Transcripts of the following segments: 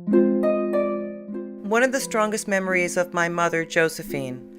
One of the strongest memories of my mother, Josephine,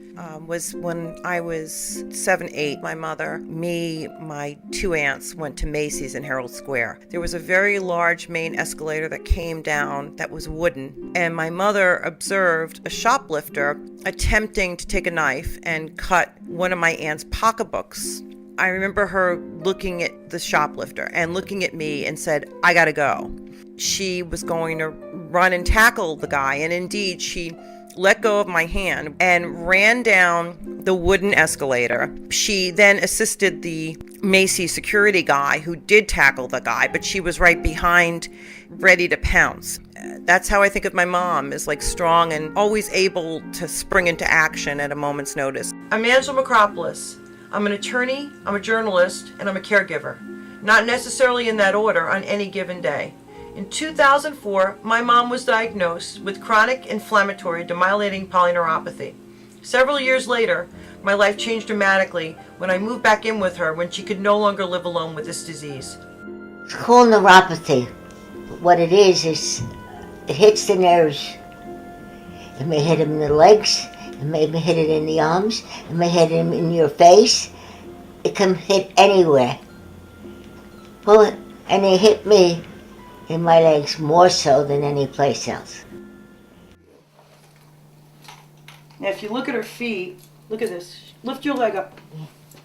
was when I was 7, 8. My mother, me, my 2 aunts went to Macy's in Herald Square. There was a very large main escalator that came down that was wooden, and my mother observed a shoplifter attempting to take a knife and cut one of my aunt's pocketbooks. I remember her looking at the shoplifter and looking at me and said, "I gotta go." She was going to run and tackle the guy, and indeed she let go of my hand and ran down the wooden escalator. She then assisted the Macy's security guy who did tackle the guy, but she was right behind, ready to pounce. That's how I think of my mom, is like strong and always able to spring into action at a moment's notice. I'm Angela Macropolis. I'm an attorney, I'm a journalist, and I'm a caregiver. Not necessarily in that order on any given day. In 2004, my mom was diagnosed with chronic inflammatory demyelinating polyneuropathy. Several years later, my life changed dramatically when I moved back in with her when she could no longer live alone with this disease. It's called neuropathy. What it is it hits the nerves. It may hit them in the legs, it may hit it in the arms, it may hit them in your face. It can hit anywhere. Well, and it hit me in my legs more so than any place else. Now if you look at her feet, look at this. Lift your leg up.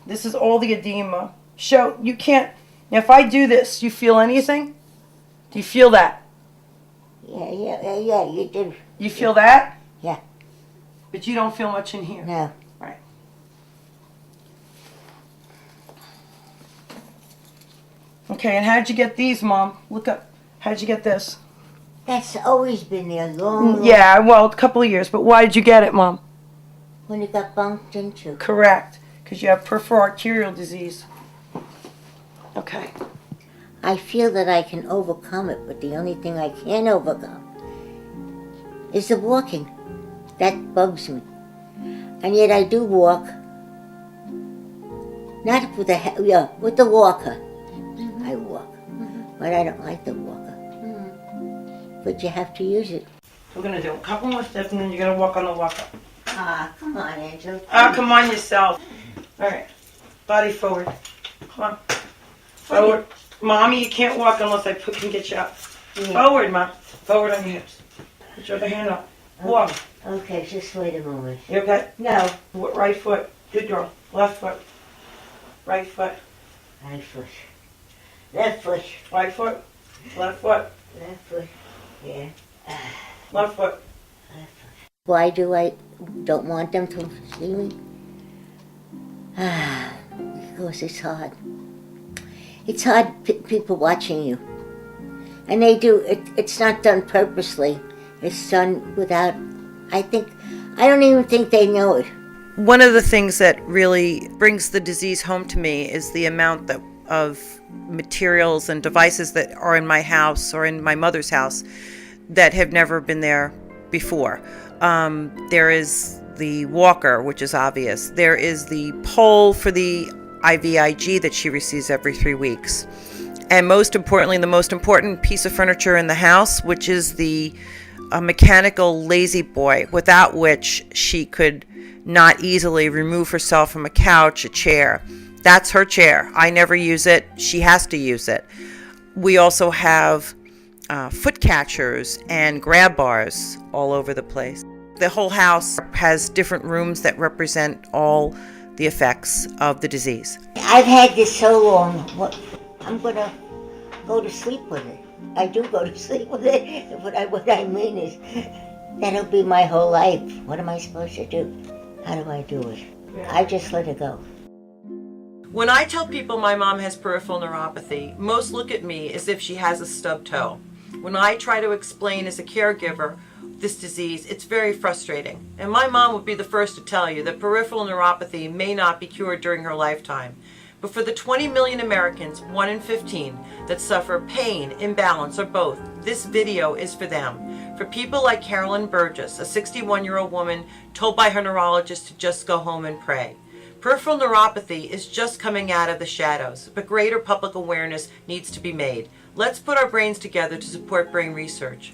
This is all the edema. You can't, now if I do this, you feel anything? Do you feel that? Yeah, you do. You feel that? Yeah. But you don't feel much in here. No. Right. Okay, and how'd you get these, Mom? Look up. How'd you get this? That's always been there long. Yeah, well, a couple of years, but why did you get it, Mom? When it got bumped into. Correct, because you have peripheral arterial disease. Okay. I feel that I can overcome it, but the only thing I can't overcome is the walking. That bugs me. And yet I do walk. Not with with the walker. I walk. But I don't like the walker. But you have to use it. We're going to do a couple more steps and then you're going to walk on the walker. Come on, Angel. Come on yourself. All right. Body forward. Come on. Forward. Mommy, you can't walk unless I can get you up. Yeah. Forward, Mom. Forward on your hips. Put your other hand up. Walk. Okay, just wait a moment. You okay? No. Right foot. Good girl. Left foot. Right foot. Right foot. Left foot. Right foot. Left foot. Left foot. Yeah. Left foot. Left foot. Why do I don't want them to see me? Because it's hard. It's hard, people watching you. And they do, it's not done purposely. It's done without, I don't even think they know it. One of the things that really brings the disease home to me is the amount of materials and devices that are in my house or in my mother's house that have never been there before. There is the walker, which is obvious. There is the pole for the IVIG that she receives every 3 weeks. And most importantly, the most important piece of furniture in the house, which is the mechanical lazy boy, without which she could not easily remove herself from a couch, a chair. That's her chair. I never use it. She has to use it. We also have foot catchers and grab bars all over the place. The whole house has different rooms that represent all the effects of the disease. I've had this so long. I'm going to go to sleep with it. I do go to sleep with it. What I mean is, that'll be my whole life. What am I supposed to do? How do I do it? I just let it go. When I tell people my mom has peripheral neuropathy, most look at me as if she has a stubbed toe. When I try to explain as a caregiver this disease, it's very frustrating. And my mom would be the first to tell you that peripheral neuropathy may not be cured during her lifetime. But for the 20 million Americans, 1 in 15, that suffer pain, imbalance, or both, this video is for them. For people like Carolyn Burgess, a 61-year-old woman told by her neurologist to just go home and pray. Peripheral neuropathy is just coming out of the shadows, but greater public awareness needs to be made. Let's put our brains together to support brain research.